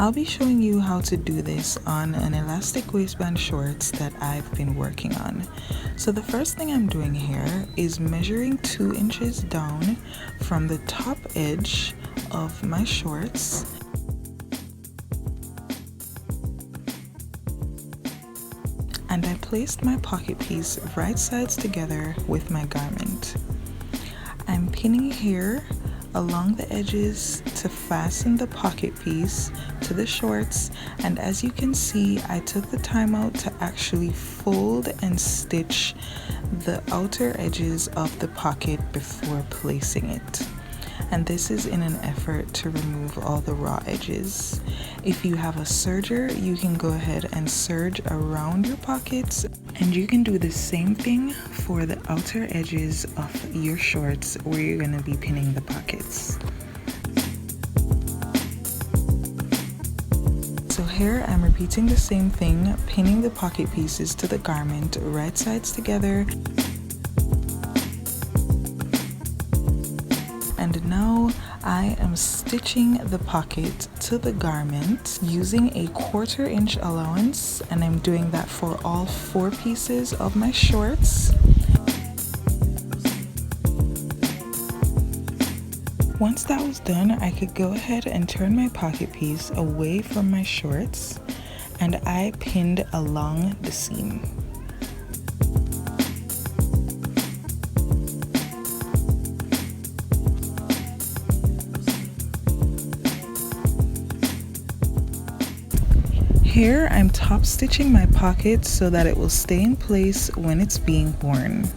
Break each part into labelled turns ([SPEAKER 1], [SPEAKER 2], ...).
[SPEAKER 1] I'll be showing you how to do this on an elastic waistband shorts that I've been working on. So the first thing I'm doing here is measuring 2 inches down from the top edge of my shorts. And I placed my pocket piece right sides together with my garment. I'm pinning here along the edges to fasten the pocket piece to the shorts, and as you can see, I took the time out to actually fold and stitch the outer edges of the pocket before placing it. And this is in an effort to remove all the raw edges. If you have a serger, you can go ahead and serge around your pockets, and you can do the same thing for the outer edges of your shorts where you're going to be pinning the pockets. So here I'm repeating the same thing, pinning the pocket pieces to the garment right sides together. And now I am stitching the pocket to the garment using a 1/4 inch allowance, and I'm doing that for all 4 pieces of my shorts. Once that was done, I could go ahead and turn my pocket piece away from my shorts, and I pinned along the seam. Here I'm top stitching my pocket so that it will stay in place when it's being worn.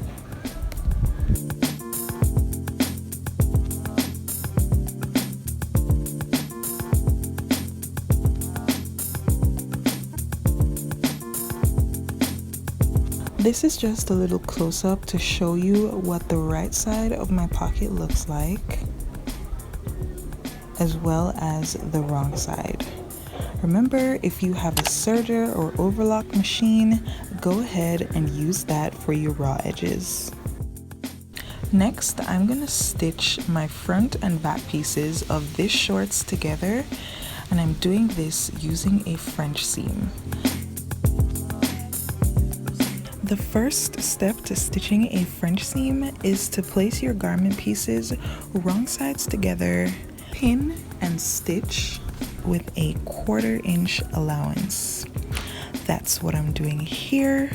[SPEAKER 1] This is just a little close-up to show you what the right side of my pocket looks like, as well as the wrong side. Remember, if you have a serger or overlock machine, go ahead and use that for your raw edges. Next, I'm gonna stitch my front and back pieces of this shorts together, and I'm doing this using a French seam. The first step to stitching a French seam is to place your garment pieces wrong sides together, pin and stitch with a 1/4 inch allowance. That's what I'm doing here.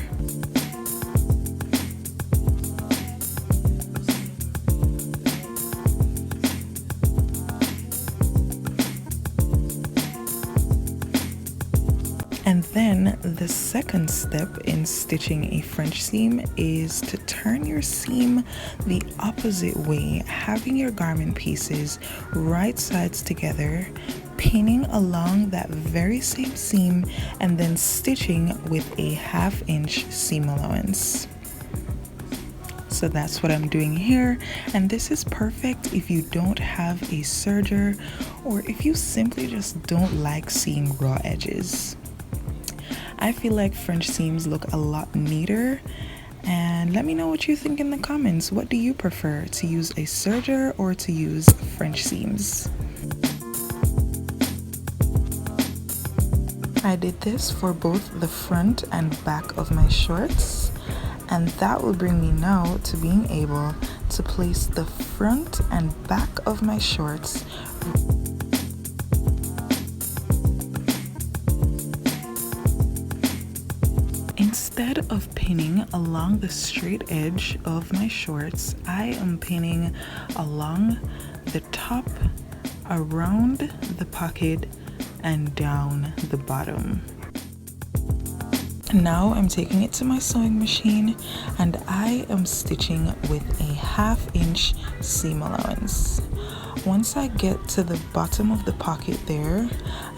[SPEAKER 1] And then the second step in stitching a French seam is to turn your seam the opposite way, having your garment pieces right sides together, pinning along that very same seam, and then stitching with a 1/2 inch seam allowance. So that's what I'm doing here, and this is perfect if you don't have a serger or if you simply just don't like seeing raw edges. I feel like French seams look a lot neater, and let me know what you think in the comments. What do you prefer, to use a serger or to use French seams? I did this for both the front and back of my shorts, and that will bring me now to being able to place the front and back of my shorts instead of pinning along the straight edge of my shorts. I am pinning along the top, around the pocket, and down the bottom. Now I'm taking it to my sewing machine, and I am stitching with a 1/2 inch seam allowance. Once I get to the bottom of the pocket there,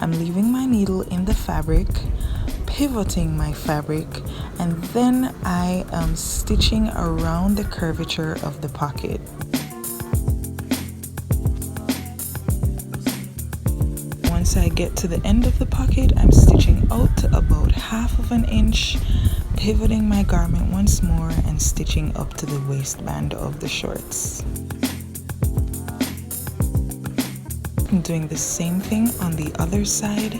[SPEAKER 1] I'm leaving my needle in the fabric, pivoting my fabric, and then I am stitching around the curvature of the pocket. Once I get to the end of the pocket, I'm stitching out to about 1/2 inch, pivoting my garment once more and stitching up to the waistband of the shorts. I'm doing the same thing on the other side.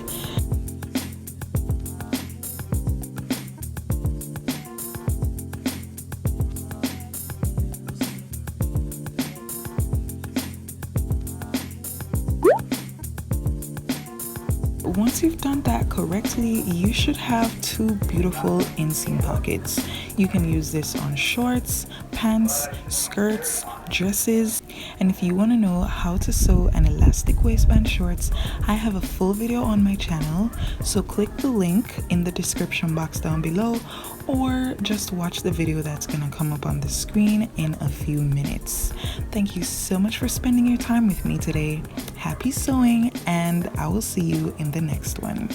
[SPEAKER 1] Once you've done that correctly, you should have two beautiful inseam pockets. You can use this on shorts, pants, skirts, dresses. And if you want to know how to sew an elastic waistband shorts, I have a full video on my channel, so click the link in the description box down below, or just watch the video that's gonna come up on the screen in a few minutes. Thank you so much for spending your time with me today. Happy sewing, and I will see you in the next one.